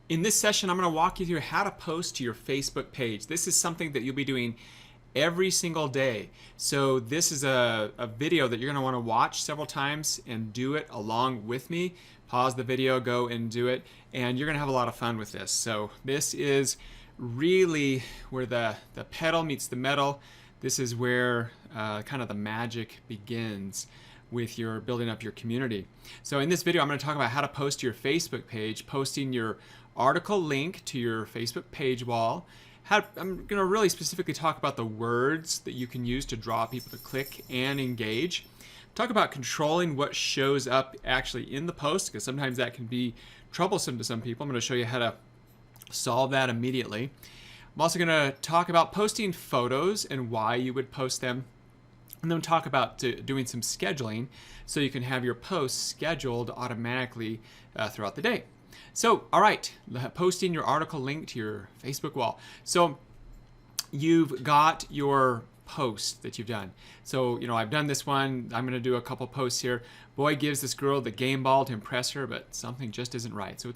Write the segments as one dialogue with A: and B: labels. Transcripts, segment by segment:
A: In this session, I'm going to walk you through how to post to your Facebook page. This is something that you'll be doing every single day. So this is a video that you're going to want to watch several times and do it along with me. Pause the video, go and do it, and you're going to have a lot of fun with this. So this is really where the pedal meets the metal. This is where kind of the magic begins with your building up your community. So in this video, I'm going to talk about how to post to your Facebook page, posting your article link to your Facebook page wall. I'm going to really specifically talk about the words that you can use to draw people to click and engage. Talk about controlling what shows up actually in the post, because sometimes that can be troublesome to some people. I'm going to show you how to solve that immediately. I'm also going to talk about posting photos and why you would post them. And then talk about doing some scheduling so you can have your posts scheduled automatically throughout the day. So, all right, posting your article link to your Facebook wall. So you've got your post that you've done. So, I've done this one. I'm going to do a couple posts here. Boy gives this girl the game ball to impress her, but something just isn't right. So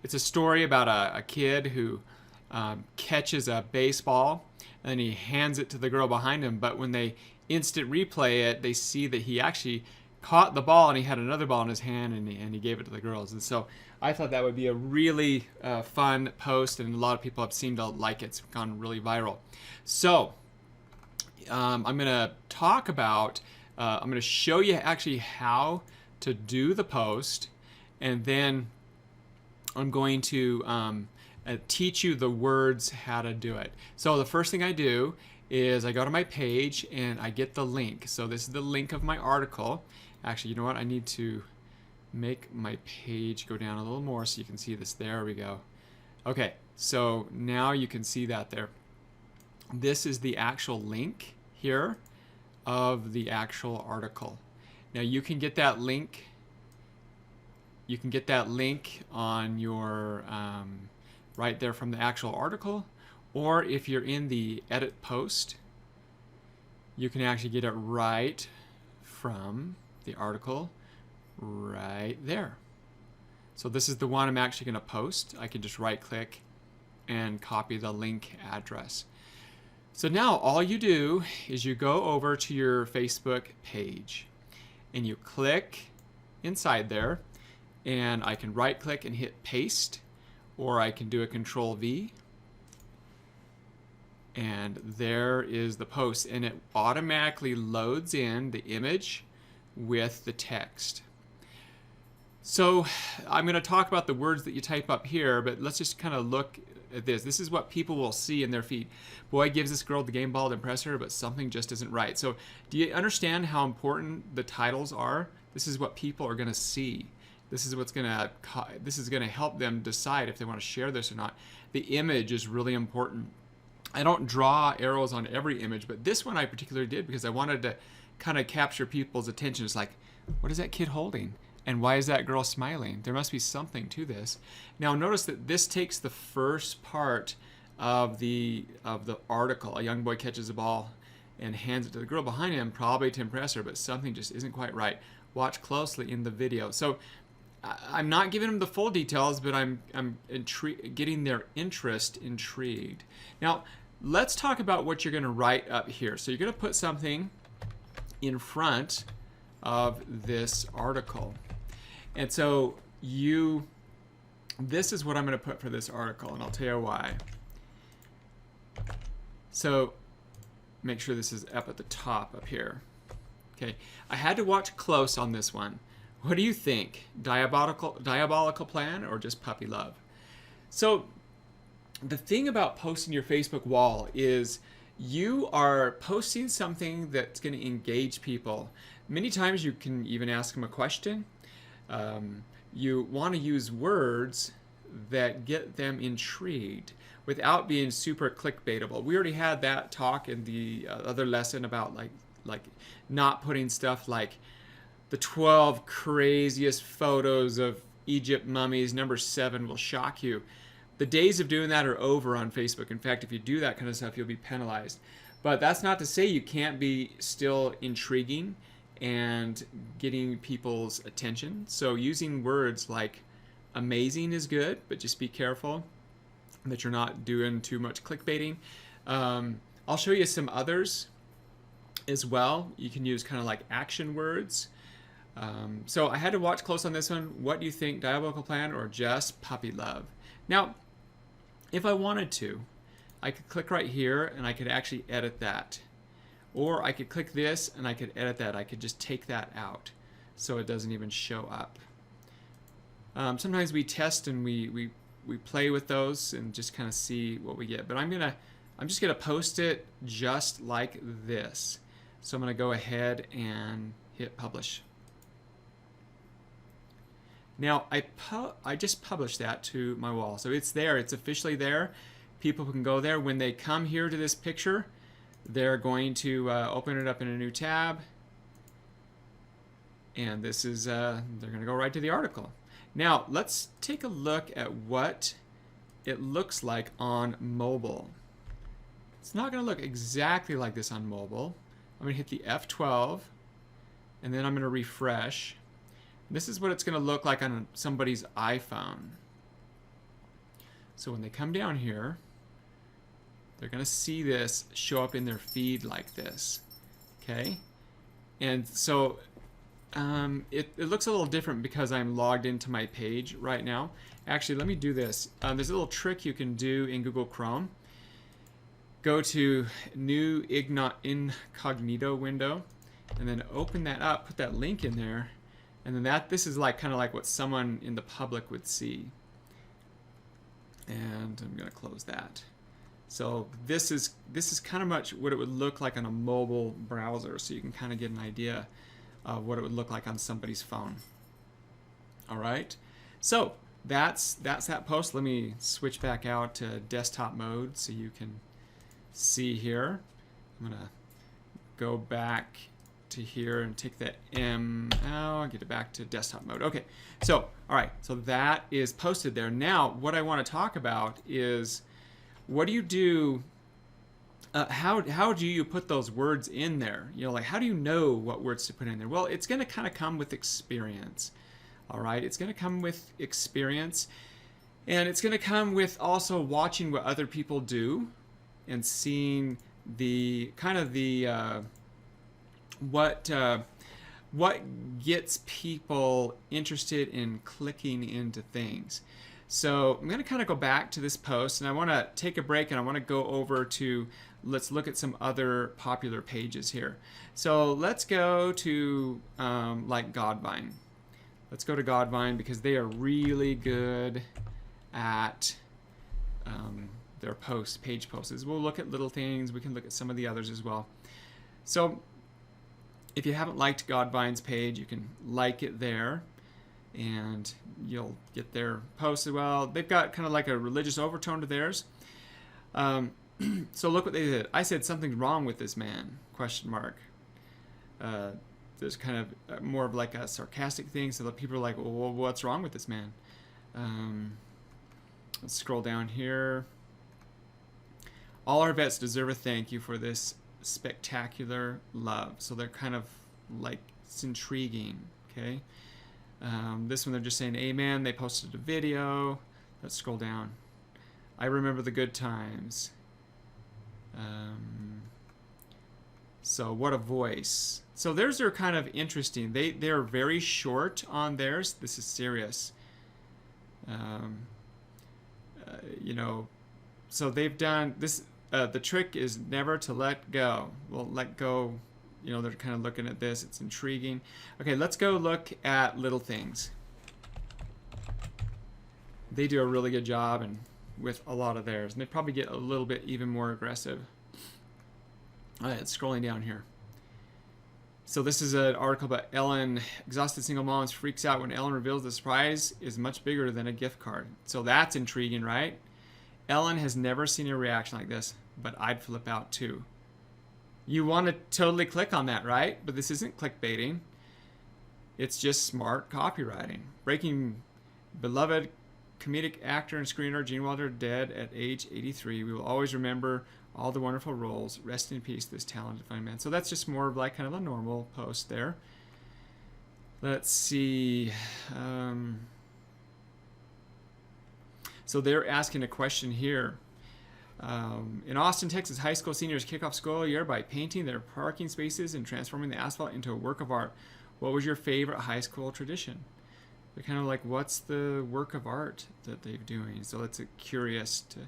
A: it's a story about a kid who catches a baseball and then he hands it to the girl behind him. But when they instant replay it, they see that he actually caught the ball and he had another ball in his hand and he gave it to the girls. And so I thought that would be a really fun post, and a lot of people have seemed to like it. It's gone really viral. So I'm going to talk about, I'm going to show you actually how to do the post, and then I'm going to teach you the words how to do it. So the first thing I do is I go to my page and I get the link. So this is the link of my article. Actually, you know what? I need to make my page go down a little more so you can see this. There we go. Okay, so now you can see that there. This is the actual link here of the actual article. Now you can get that link. You can get that link on your right there from the actual article, or if you're in the edit post, you can actually get it right from the article right there. So this is the one I'm actually going to post. I can just right click and copy the link address. So now all you do is you go over to your Facebook page and you click inside there, and I can right click and hit paste, or I can do a Control V, and there is the post, and it automatically loads in the image with the text. So I'm going to talk about the words that you type up here, but let's just kind of look at this. This is what people will see in their feed. Boy gives this girl the game ball to impress her, but something just isn't right. So do you understand how important the titles are? This is what people are going to see. This is going to help them decide if they want to share this or not. The image is really important. I don't draw arrows on every image, but this one I particularly did because I wanted to kind of capture people's attention. It's like, what is that kid holding? And why is that girl smiling? There must be something to this. Now notice that this takes the first part of the article. A young boy catches a ball and hands it to the girl behind him, probably to impress her, but something just isn't quite right. Watch closely in the video. So I'm not giving them the full details, but I'm getting their interest intrigued. Now, let's talk about what you're going to write up here. So you're going to put something in front of this article. And so this is what I'm going to put for this article, and I'll tell you why. So make sure this is up at the top up here. Okay, I had to watch close on this one. What do you think? Diabolical plan or just puppy love? So the thing about posting your Facebook wall is you are posting something that's going to engage people. Many times you can even ask them a question. You want to use words that get them intrigued without being super clickbaitable. We already had that talk in the other lesson about like not putting stuff like the 12 craziest photos of Egypt mummies, number 7 will shock you. The days of doing that are over on Facebook. In fact, if you do that kind of stuff, you'll be penalized. But that's not to say you can't be still intriguing and getting people's attention. So using words like amazing is good, but just be careful that you're not doing too much clickbaiting. I'll show you some others as well. You can use kind of like action words. So I had to watch close on this one. What do you think, Diabolical Plan or just puppy love? Now, if I wanted to, I could click right here and I could actually edit that. Or I could click this and I could edit that. I could just take that out so it doesn't even show up. Sometimes we test and we play with those and just kind of see what we get. But I'm just gonna post it just like this. So I'm gonna go ahead and hit publish. Now I just published that to my wall, so it's there. It's officially there. People can go there. When they come here to this picture, they're going to open it up in a new tab, and this is they're going to go right to the article. Now let's take a look at what it looks like on mobile. It's not going to look exactly like this on mobile. I'm going to hit the F12, and then I'm going to refresh. This is what it's going to look like on somebody's iPhone. So when they come down here, they're going to see this show up in their feed like this. Okay? And so it looks a little different because I'm logged into my page right now. Actually, let me do this. There's a little trick you can do in Google Chrome. Go to new incognito window and then open that up, put that link in there. And then this is like kind of like what someone in the public would see. And I'm going to close that. So this is kind of much what it would look like on a mobile browser, so you can kind of get an idea of what it would look like on somebody's phone. All right. So that's that post. Let me switch back out to desktop mode so you can see here. I'm going to go back to here and take that I'll get it back to desktop mode. Okay, so all right, so that is posted there. Now what I want to talk about is, what do you do, how do you put those words in there? You know, like, how do you know what words to put in there? Well, it's going to kind of come with experience. All right, it's going to come with experience, and it's going to come with also watching what other people do and seeing the kind of the what gets people interested in clicking into things. So I'm going to kind of go back to this post, and I want to take a break, and I want to go over to, let's look at some other popular pages here. So let's go to like Godvine. Let's go to Godvine because they are really good at their page posts. We'll look at little things. We can look at some of the others as well. So if you haven't liked Godvine's page, you can like it there, and you'll get their posts as well. They've got kind of like a religious overtone to theirs. So look what they did. I said something's wrong with this man, question mark. There's kind of more of like a sarcastic thing, so that people are like, well, what's wrong with this man? Let's scroll down here. All our vets deserve a thank you for this spectacular love. So they're kind of like, it's intriguing. Okay. This one they're just saying amen. They posted a video. Let's scroll down. I remember the good times. So what a voice. So theirs are kind of interesting. They're very short on theirs. This is serious. You know, so they've done this. The trick is never to let go. Well, let go. You know, they're kind of looking at this. It's intriguing. Okay, let's go look at Little Things. They do a really good job and with a lot of theirs, and they probably get a little bit even more aggressive. All right, scrolling down here. So this is an article about Ellen. Exhausted single moms freaks out when Ellen reveals the surprise is much bigger than a gift card. So that's intriguing, right? Ellen has never seen a reaction like this, but I'd flip out too. You want to totally click on that, right? But this isn't clickbaiting. It's just smart copywriting. Breaking beloved comedic actor and screenwriter Gene Wilder dead at age 83. We will always remember all the wonderful roles. Rest in peace, this talented fine man. So that's just more of like kind of a normal post there. Let's see. So they're asking a question here. In Austin, Texas, high school seniors kick off school year by painting their parking spaces and transforming the asphalt into a work of art. What was your favorite high school tradition? They're kind of like, what's the work of art that they're doing? So it's curious to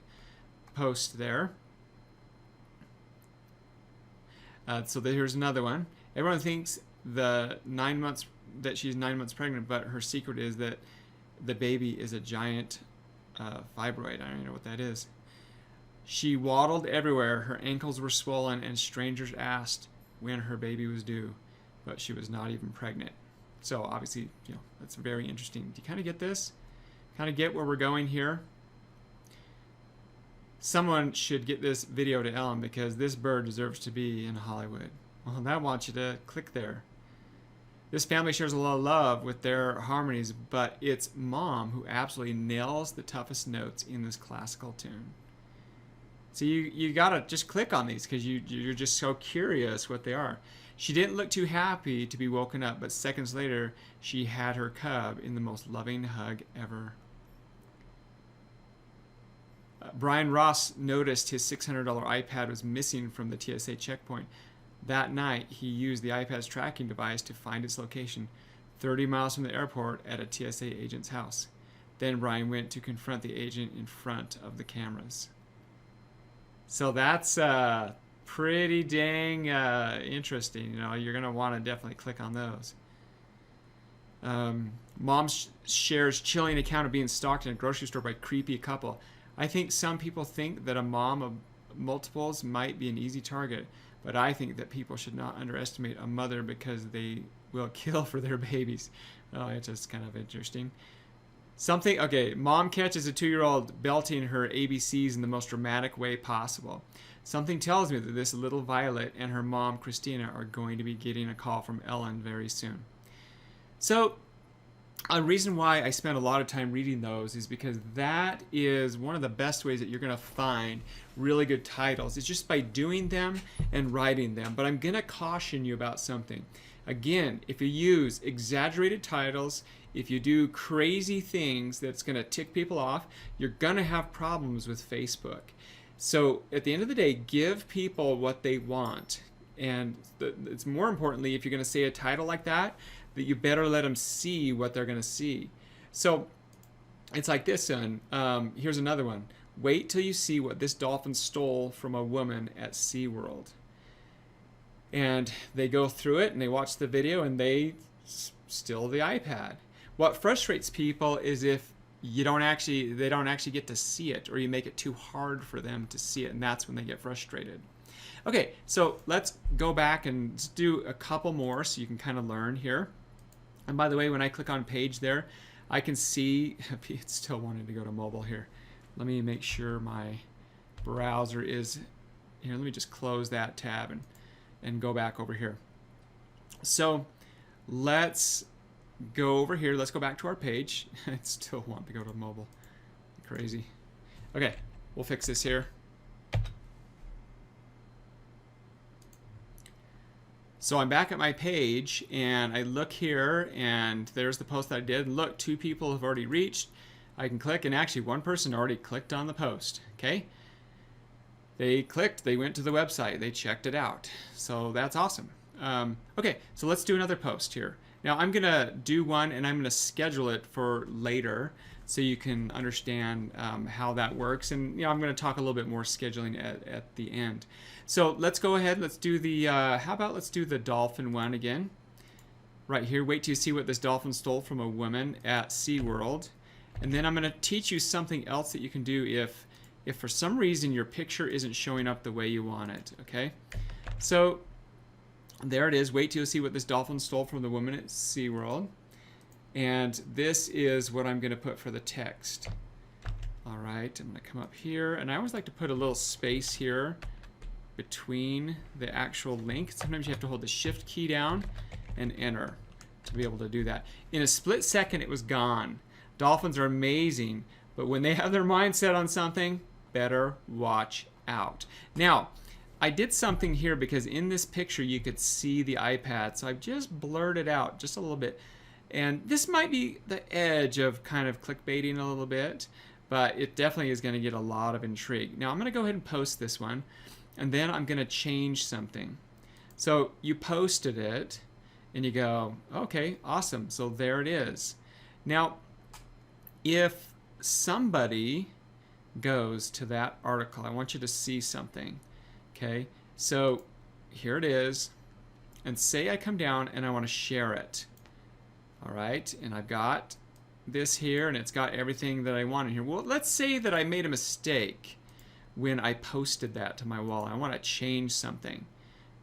A: post there. So here's another one. Everyone thinks that she's 9 months pregnant, but her secret is that the baby is a giant fibroid. I don't even know what that is. She waddled everywhere. Her ankles were swollen, and strangers asked when her baby was due, but she was not even pregnant. So obviously, that's very interesting. Do you kind of get this? Kind of get where we're going here? Someone should get this video to Ellen because this bird deserves to be in Hollywood. Well, I want you to click there. This family shares a lot of love with their harmonies, but it's mom who absolutely nails the toughest notes in this classical tune. So you gotta just click on these because you're just so curious what they are. She didn't look too happy to be woken up, but seconds later, she had her cub in the most loving hug ever. Brian Ross noticed his $600 iPad was missing from the TSA checkpoint. That night, he used the iPad's tracking device to find its location 30 miles from the airport at a TSA agent's house. Then Brian went to confront the agent in front of the cameras. So that's pretty dang interesting. You're going to want to definitely click on those. Mom shares chilling account of being stalked in a grocery store by creepy couple. I think some people think that a mom of multiples might be an easy target, but I think that people should not underestimate a mother because they will kill for their babies. Oh, it's just kind of interesting. Mom catches a 2-year-old belting her ABCs in the most dramatic way possible. Something tells me that this little Violet and her mom, Christina, are going to be getting a call from Ellen very soon. So, a reason why I spend a lot of time reading those is because that is one of the best ways that you're going to find really good titles. It's just by doing them and writing them. But I'm going to caution you about something. Again, if you use exaggerated titles, if you do crazy things that's going to tick people off, you're going to have problems with Facebook. So at the end of the day, give people what they want. And it's more importantly, if you're going to say a title like that you better let them see what they're going to see. So it's like this one. Here's another one. Wait till you see what this dolphin stole from a woman at SeaWorld. And they go through it and they watch the video and they steal the iPad. What frustrates people is if they don't actually get to see it, or you make it too hard for them to see it, and that's when they get frustrated. Okay, so let's go back and do a couple more so you can kind of learn here. And by the way, when I click on page there, I can see it's still wanting to go to mobile here. Let me make sure my browser is here. Let me just close that tab and go back over here. So let's go over here. Let's go back to our page. It still wants to go to mobile. Crazy. Okay, we'll fix this here. So I'm back at my page and I look here and there's the post that I did. Look, 2 people have already reached. I can click and actually one person already clicked on the post. Okay. They clicked, they went to the website, they checked it out. So that's awesome. Okay, so let's do another post here. Now I'm gonna do one and I'm gonna schedule it for later so you can understand how that works. And I'm gonna talk a little bit more scheduling at the end. So let's go ahead, let's do the, let's do the dolphin one again. Right here, wait till you see what this dolphin stole from a woman at SeaWorld. And then I'm gonna teach you something else that you can do if for some reason your picture isn't showing up the way you want it, okay? So there it is, wait till you see what this dolphin stole from the woman at SeaWorld. And this is what I'm gonna put for the text. All right, I'm gonna come up here, and I always like to put a little space here between the actual link. Sometimes you have to hold the shift key down and enter to be able to do that. In a split second, it was gone. Dolphins are amazing, but when they have their mind set on something, better watch out. Now, I did something here because in this picture you could see the iPad, so I've just blurred it out just a little bit. And this might be the edge of kind of clickbaiting a little bit, but it definitely is going to get a lot of intrigue. Now I'm going to go ahead and post this one, and then I'm going to change something. So you posted it, and you go, okay, awesome. So there it is. Now, if somebody goes to that article, I want you to see something. Okay, so here it is, and say I come down and I want to share it. All right, and I've got this here, and it's got everything that I want in here. Well, let's say that I made a mistake when I posted that to my wall. I want to change something.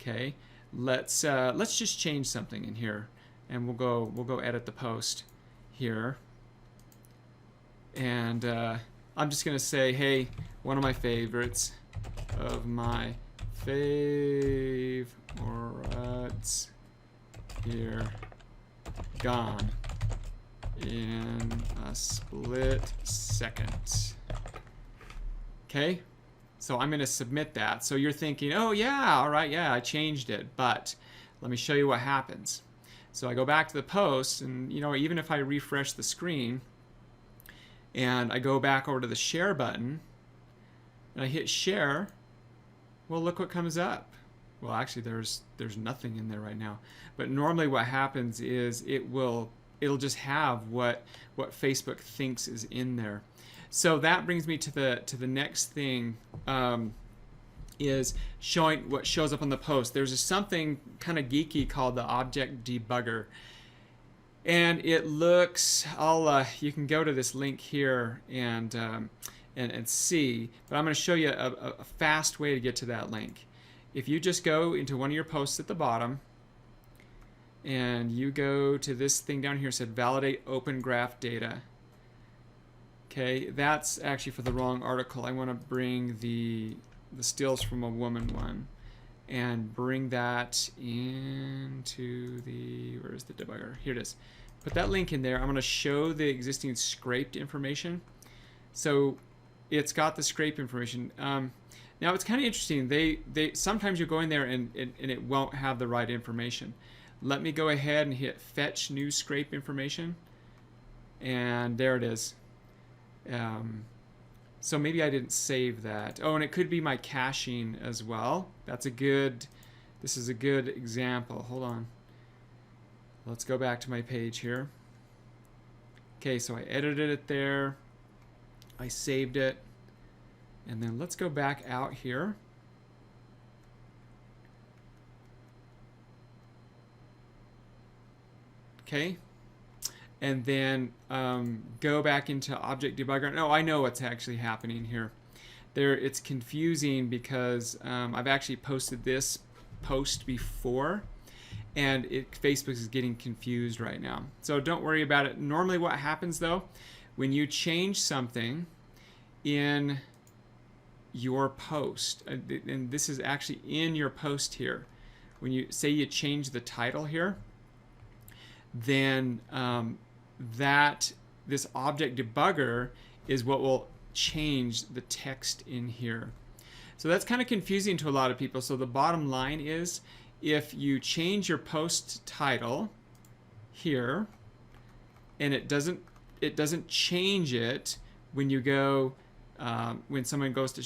A: Okay, let's just change something in here, and we'll go edit the post here, and I'm just gonna say, hey, one of my favorites of my favorites here gone in a split second. Okay, so I'm going to submit that. So you're thinking, oh yeah, all right, yeah, I changed it, but let me show you what happens. So I go back to the post, and you know, even if I refresh the screen and I go back over to the share button and I hit share, well, look what comes up. Well, actually there's nothing in there right now, but normally what happens is it'll just have what Facebook thinks is in there. So that brings me to the next thing, is showing what shows up on the post. There's something kind of geeky called the Object Debugger, and it looks, you can go to this link here and see, but I'm going to show you a fast way to get to that link. If you just go into one of your posts at the bottom, and you go to this thing down here, said validate open graph data. Okay, that's actually for the wrong article. I want to bring the stills from a woman one and bring that into the, where's the debugger? Here it is. Put that link in there. I'm going to show the existing scraped information. So it's got the scrape information. Now it's kind of interesting. They sometimes you go in there and it won't have the right information. Let me go ahead and hit fetch new scrape information, and there it is. So maybe I didn't save that. Oh, and it could be my caching as well. This is a good example. Hold on. Let's go back to my page here. Okay, so I edited it there. I saved it. And then let's go back out here. Okay, and then go back into Object Debugger. No, I know what's actually happening here. It's confusing because I've actually posted this post before, and Facebook is getting confused right now. So don't worry about it. Normally what happens though, when you change something in your post, and this is actually in your post here, when you say you change the title here, then this Object Debugger is what will change the text in here. So that's kind of confusing to a lot of people. So the bottom line is, if you change your post title here and it doesn't change it when you go when someone goes to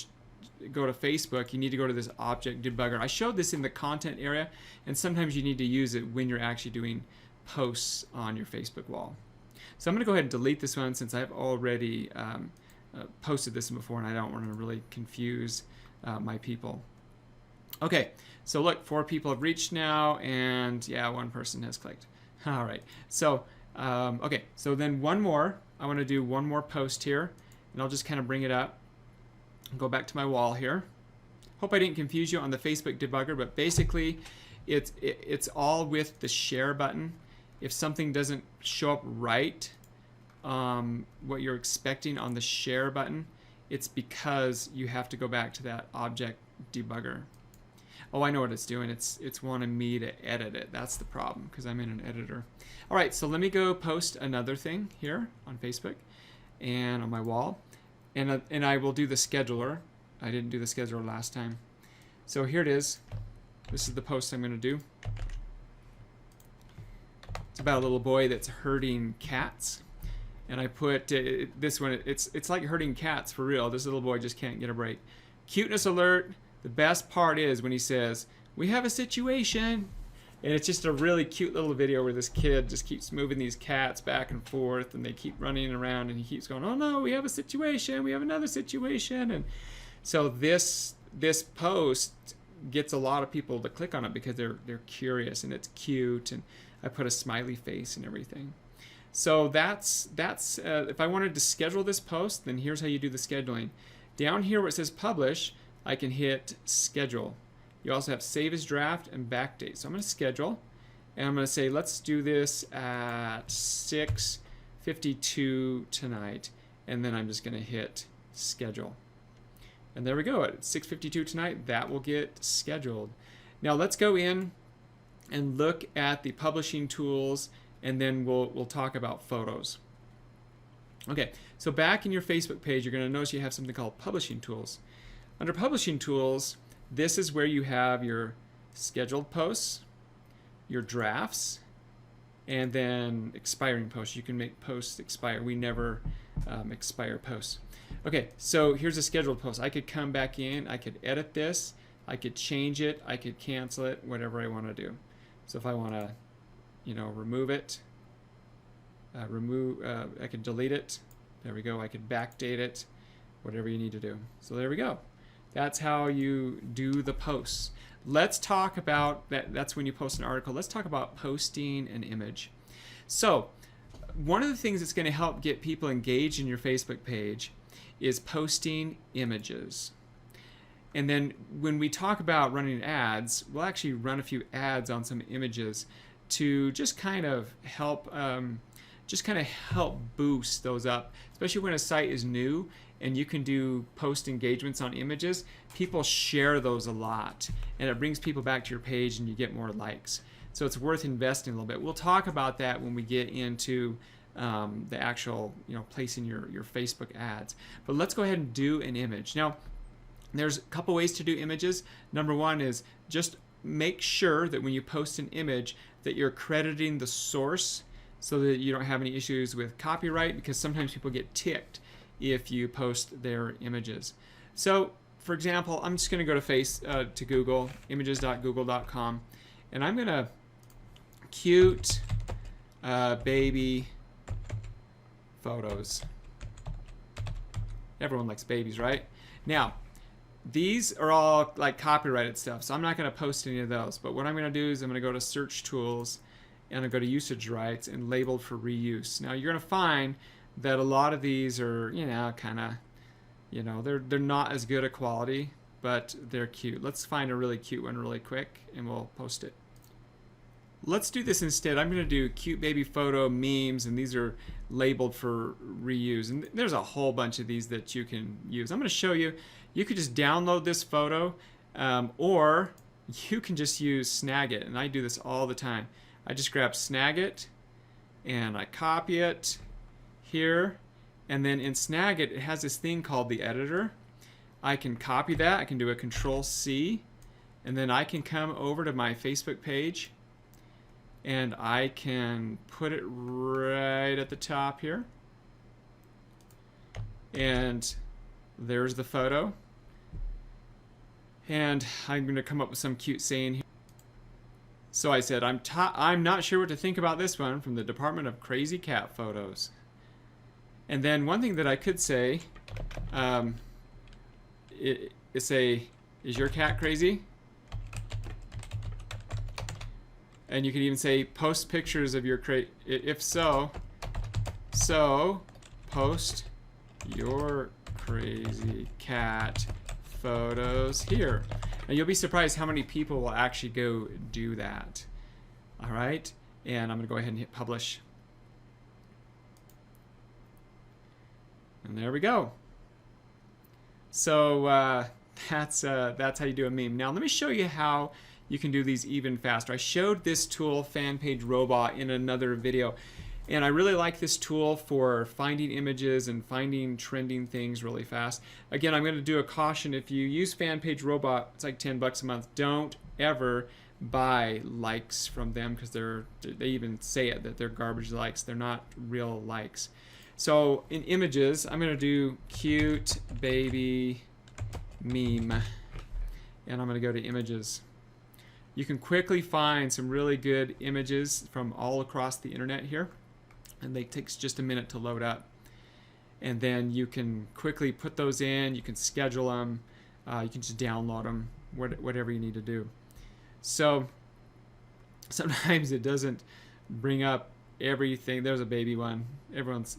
A: go to Facebook, you need to go to this Object Debugger. I showed this in the content area, and sometimes you need to use it when you're actually doing posts on your Facebook wall. So I'm going to go ahead and delete this one since I've already posted this before, and I don't want to really confuse my people. Okay, so look, 4 people have reached now, and yeah, 1 person has clicked. All right, so okay, so then one more. I want to do one more post here, and I'll just kind of bring it up. Go back to my wall here. Hope I didn't confuse you on the Facebook debugger, but basically it's all with the share button. If something doesn't show up right, what you're expecting on the share button, it's because you have to go back to that Object Debugger. Oh, I know what it's doing. It's wanting me to edit it. That's the problem, because I'm in an editor. All right, so let me go post another thing here on Facebook and on my wall, and I will do the scheduler. I didn't do the scheduler last time. So here it is. This is the post I'm going to do. It's about a little boy that's herding cats. and I put this one. It's like herding cats for real. This little boy just can't get a break. Cuteness alert. The best part is when he says, "We have a situation." And it's just a really cute little video where this kid just keeps moving these cats back and forth, and they keep running around, and he keeps going, "Oh no, we have a situation, we have another situation." And so this post gets a lot of people to click on it because they're curious, and it's cute, and I put a smiley face and everything. So that's if I wanted to schedule this post, then here's how you do the scheduling. Down here where it says publish, I can hit schedule. You also have save as draft and backdate. So I'm going to schedule, and I'm going to say, let's do this at 6:52 tonight, and then I'm just going to hit schedule. And there we go. At 6:52 tonight, that will get scheduled. Now let's go in and look at the publishing tools, and then we'll talk about photos. Okay, so back in your Facebook page, you're going to notice you have something called publishing tools. Under publishing tools, this is where you have your scheduled posts, your drafts, and then expiring posts. You can make posts expire. We never expire posts. Okay, so here's a scheduled post. I could come back in, I could edit this, I could change it, I could cancel it, whatever I want to do. So if I want to, remove it, I could delete it. There we go. I could backdate it, whatever you need to do. So there we go. That's how you do the posts. Let's talk about that. That's when you post an article. Let's talk about posting an image. So one of the things that's going to help get people engaged in your Facebook page is posting images. And then when we talk about running ads, we'll actually run a few ads on some images to just kind of help boost those up, especially when a site is new and you can do post engagements on images. People share those a lot, and it brings people back to your page, and you get more likes. So it's worth investing a little bit. We'll talk about that when we get into the actual, placing your Facebook ads. But let's go ahead and do an image. Now, there's a couple ways to do images. Number one is just make sure that when you post an image that you're crediting the source so that you don't have any issues with copyright, because sometimes people get ticked if you post their images. So, for example, I'm just going to go to Google, images.google.com, and I'm going to cute baby photos. Everyone likes babies, right? Now, these are all like copyrighted stuff, so I'm not going to post any of those. But what I'm going to do is I'm going to go to search tools, and I go to usage rights and labeled for reuse. Now you're going to find that a lot of these are, they're not as good a quality, but they're cute. Let's find a really cute one really quick, and we'll post it. Let's do this instead. I'm going to do cute baby photo memes, and these are labeled for reuse. And there's a whole bunch of these that you can use. I'm going to show you. You could just download this photo, or you can just use Snagit, and I do this all the time. I just grab Snagit, and I copy it here, and then in Snagit it has this thing called the editor. I can copy that. I can do a Control-C, and then I can come over to my Facebook page, and I can put it right at the top here, and there's the photo, and I'm going to come up with some cute saying here. So I said, I'm not sure what to think about this one, from the Department of Crazy Cat Photos. And then one thing that I could say, is your cat crazy? And you could even say, post pictures of your if so, post your crazy cat photos here. And you'll be surprised how many people will actually go do that. All right, and I'm going to go ahead and hit publish. And there we go. So that's how you do a meme. Now let me show you how you can do these even faster. I showed this tool, FanPage Robot, in another video. And I really like this tool for finding images and finding trending things really fast. Again, I'm going to do a caution. If you use FanPage Robot, it's like $10 a month. Don't ever buy likes from them, because they even say it, that they're garbage likes. They're not real likes. So in images, I'm going to do cute baby meme, and I'm going to go to images. You can quickly find some really good images from all across the internet here, and they takes just a minute to load up. And then you can quickly put those in. You can schedule them. You can just download them, whatever you need to do. So sometimes it doesn't bring up everything. There's a baby one. Everyone's,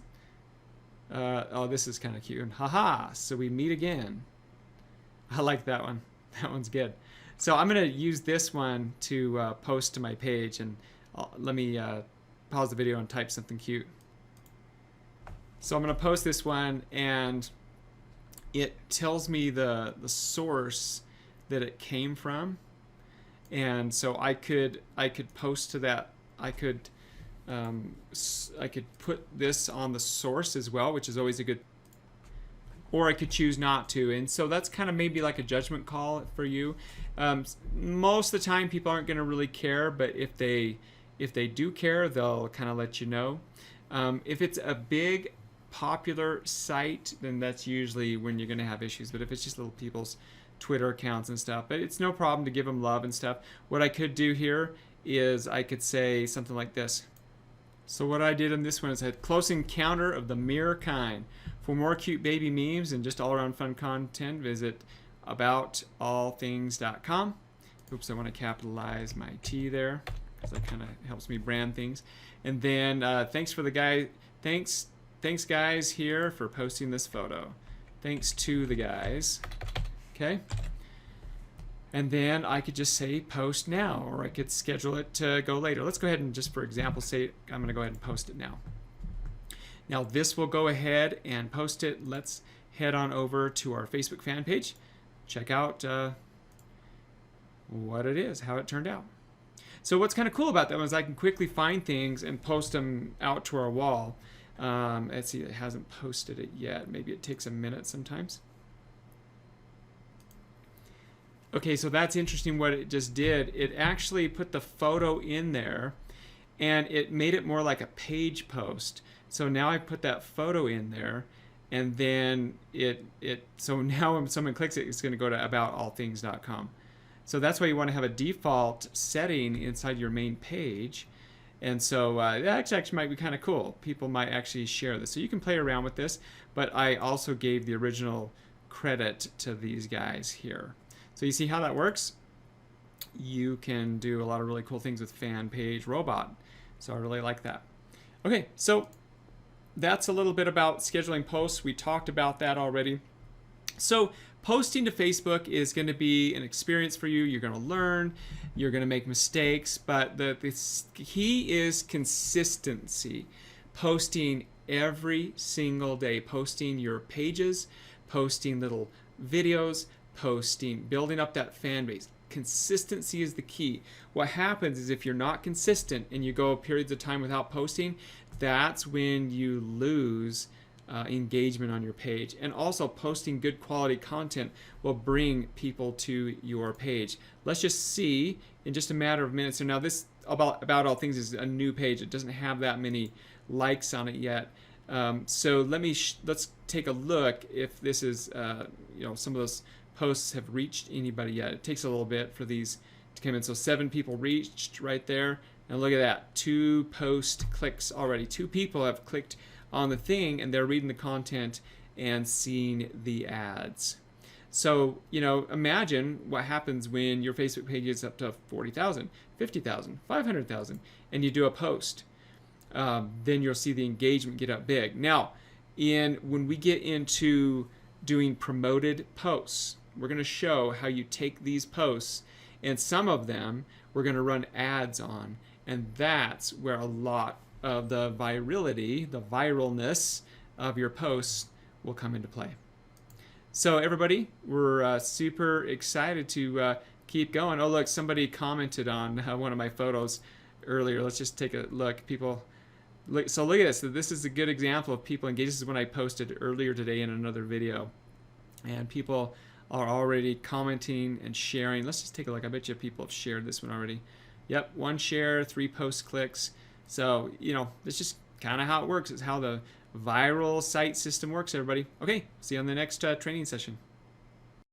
A: oh, this is kind of cute. Haha, so we meet again. I like that one. That one's good. So I'm going to use this one to post to my page, and let me pause the video and type something cute. So I'm going to post this one, and it tells me the source that it came from, and so I could post to that. I could put this on the source as well, which is always a good, or I could choose not to. And so that's kind of maybe like a judgment call for you. Most of the time people aren't going to really care, but if they do care, they'll kind of let you know. If it's a big popular site, then that's usually when you're going to have issues. But if it's just little people's Twitter accounts and stuff, but it's no problem to give them love and stuff. What I could do here is I could say something like this. So what I did in this one is I had close encounter of the mirror kind. For more cute baby memes and just all around fun content, visit aboutallthings.com. Oops, I want to capitalize my T there because that kind of helps me brand things. And then thanks guys here for posting this photo. Thanks to the guys. Okay. And then I could just say post now, or I could schedule it to go later. Let's go ahead and just for example say I'm going to go ahead and post it now. Now this will go ahead and post it. Let's head on over to our Facebook fan page. Check out what it is, how it turned out. So what's kind of cool about that one is I can quickly find things and post them out to our wall. Let's see, it hasn't posted it yet. Maybe it takes a minute sometimes. Okay, so that's interesting what it just did. It actually put the photo in there and it made it more like a page post. So now I put that photo in there, and then so now when someone clicks it, it's going to go to aboutallthings.com. So that's why you want to have a default setting inside your main page. And so that actually might be kind of cool. People might actually share this. So you can play around with this, but I also gave the original credit to these guys here. So you see how that works? You can do a lot of really cool things with Fan Page Robot. So I really like that. Okay, so that's a little bit about scheduling posts. We talked about that already. So posting to Facebook is going to be an experience for you. You're going to learn, you're going to make mistakes, but the key is consistency. Posting every single day, posting your pages, posting little videos, building up that fan base. Consistency is the key. What happens is if you're not consistent and you go periods of time without posting, that's when you lose engagement on your page. And also posting good quality content will bring people to your page. Let's just see in just a matter of minutes. So now this About All Things is a new page. It doesn't have that many likes on it yet. So let's take a look if this is some of those posts have reached anybody yet. It takes a little bit for these to come in. So 7 people reached right there, and look at that, 2 post clicks already. 2 people have clicked on the thing and they're reading the content and seeing the ads. So imagine what happens when your Facebook page is up to 40,000, 50,000, 500,000 and you do a post. Then you'll see the engagement get up big. Now when we get into doing promoted posts, we're going to show how you take these posts, and some of them we're going to run ads on, and that's where a lot of the viralness of your posts will come into play. So everybody, we're super excited to keep going. Oh look, somebody commented on one of my photos earlier. Let's just take a look. So look at this. So this is a good example of people engaged. This is when I posted earlier today in another video. And people are already commenting and sharing. Let's just take a look. I bet you people have shared this one already. Yep, 1 share, 3 post clicks. So, it's just kind of how it works. It's how the viral site system works, everybody. Okay, see you on the next training session.